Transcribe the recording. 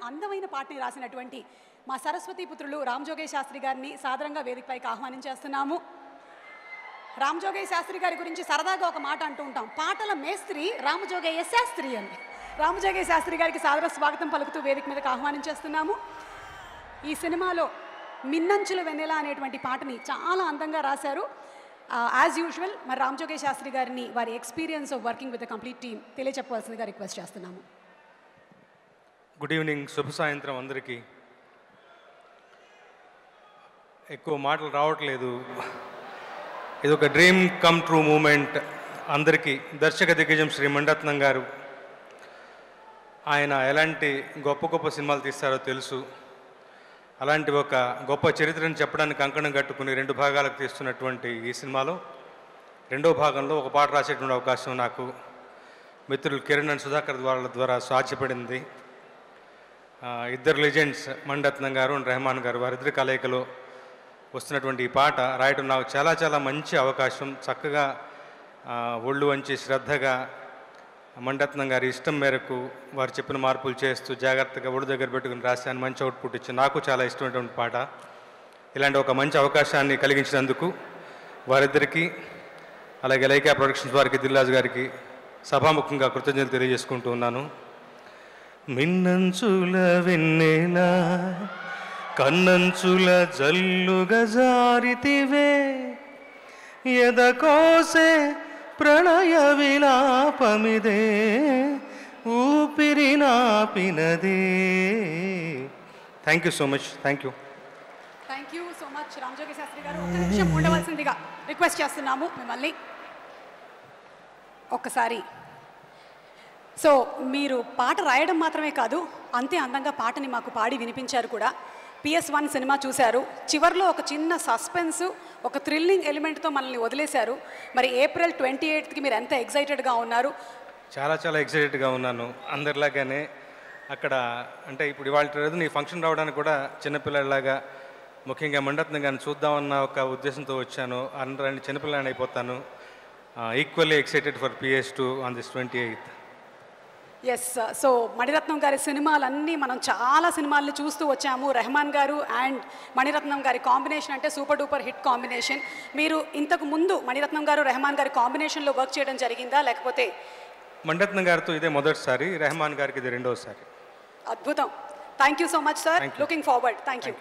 అందమైన పాటని రాసినటువంటి మా సరస్వతి పుత్రులు రామజోగయ్య శాస్త్రి గారిని సాదరంగా వేదికపైకి ఆహ్వానించేస్తున్నాము. రామజోగయ్య శాస్త్రి గారి గురించి సరదాగా ఒక మాట అంటూ ఉంటాం, పాటల మేస్త్రి రామజోగయ్య శాస్త్రి అని. రామజోగయ్య శాస్త్రి గారికి సాదర స్వాగతం పలుకుతూ వేదిక మీదకి ఆహ్వానించేస్తున్నాము. ఈ సినిమాలో మిన్నంచుల వెన్నెల అనేటువంటి పాటని చాలా అందంగా రాశారు. యాజ్ యూజువల్ మరి రామజోగయ్య శాస్త్రి గారిని వారి experience of working with the complete team తెలియచెప్పవలసిందిగా రిక్వెస్ట్ చేస్తున్నాము. గుడ్ ఈవినింగ్, శుభ సాయంత్రం అందరికీ. ఎక్కువ మాటలు రావట్లేదు. ఇది ఒక డ్రీమ్ కమ్ ట్రూ మూమెంట్ అందరికీ. దర్శక దిగ్గజం శ్రీ మణిరత్నం గారు, ఆయన ఎలాంటి గొప్ప గొప్ప సినిమాలు తీస్తారో తెలుసు. అలాంటి ఒక గొప్ప చరిత్రను చెప్పడానికి కంకణం కట్టుకుని 2 భాగాలకు తీస్తున్నటువంటి ఈ సినిమాలో 2వ భాగంలో ఒక పాట రాసేటువంటి అవకాశం నాకు మిత్రులు కిరణ్ అండ్ సుధాకర్ వాళ్ళ ద్వారా సాధ్యపడింది. ఇద్దరు లెజెండ్స్ మణిరత్నం గారు అండ్ రెహమాన్ గారు, వారిద్దరి కలయికలో వస్తున్నటువంటి ఈ పాట రాయటం నాకు చాలా చాలా మంచి అవకాశం. చక్కగా ఒళ్ళు వంచి శ్రద్ధగా మణిరత్నం గారి ఇష్టం మేరకు వారు చెప్పిన మార్పులు చేస్తూ జాగ్రత్తగా ఒళ్ళు దగ్గర పెట్టుకుని రాశాను. మంచి అవుట్పుట్ ఇచ్చి నాకు చాలా ఇష్టమైనటువంటి పాట. ఇలాంటి ఒక మంచి అవకాశాన్ని కలిగించినందుకు వారిద్దరికీ, అలాగే లైకా ప్రొడక్షన్స్ వారికి, దిల్రాజు గారికి సభాముఖంగా కృతజ్ఞతలు తెలియజేసుకుంటూ ఉన్నాను. మిన్నంచుల వెన్నెల కన్నంచుల జల్లుగా జారితివే, ఎదకోసే ప్రళయ విలాపమిదే, ఊపిరి నాపినదే. Thank you so much. Thank you so much Ramajogayya Sastry గారు. ఒక్క నిమిషం ఉండవలసిందిగా రిక్వెస్ట్ చేస్తున్నాము మిమ్మల్ని. ఒక్కసారి సో మీరు పాట రాయడం మాత్రమే కాదు, అంతే అందంగా పాటని మాకు పాడి వినిపించారు కూడా. PS1 సినిమా చూశారు, చివరిలో ఒక చిన్న సస్పెన్స్, ఒక థ్రిల్లింగ్ ఎలిమెంట్తో మనల్ని వదిలేశారు. మరి April 28కి మీరు ఎంత ఎక్సైటెడ్గా ఉన్నారు? చాలా చాలా ఎక్సైటెడ్గా ఉన్నాను. అందరిలాగానే అక్కడ అంటే ఇప్పుడు ఇవాళ రోజు నీ ఫంక్షన్ రావడానికి కూడా చిన్నపిల్లలాగా, ముఖ్యంగా మణిరత్నం గారిని చూద్దామన్న ఒక ఉద్దేశంతో వచ్చాను. అందరూ చిన్నపిల్లని అయిపోతాను. Equally excited for PS2 on this 28th. Yes, so Maniratnam గారి సినిమాలన్నీ మనం చాలా సినిమాలను చూస్తూ వచ్చాము. రెహమాన్ గారు అండ్ మణిరత్నం గారి కాంబినేషన్ అంటే సూపర్ డూపర్ హిట్ కాంబినేషన్. మీరు ఇంతకు ముందు మణిరత్నం గారు రెహమాన్ గారి కాంబినేషన్లో వర్క్ చేయడం జరిగిందా, లేకపోతే? మణిరత్నం గారితో ఇదే మొదటిసారి, రెహమాన్ గారికి ఇది 2వసారి. అద్భుతం. Thank you so much sir. Looking forward. Thank you.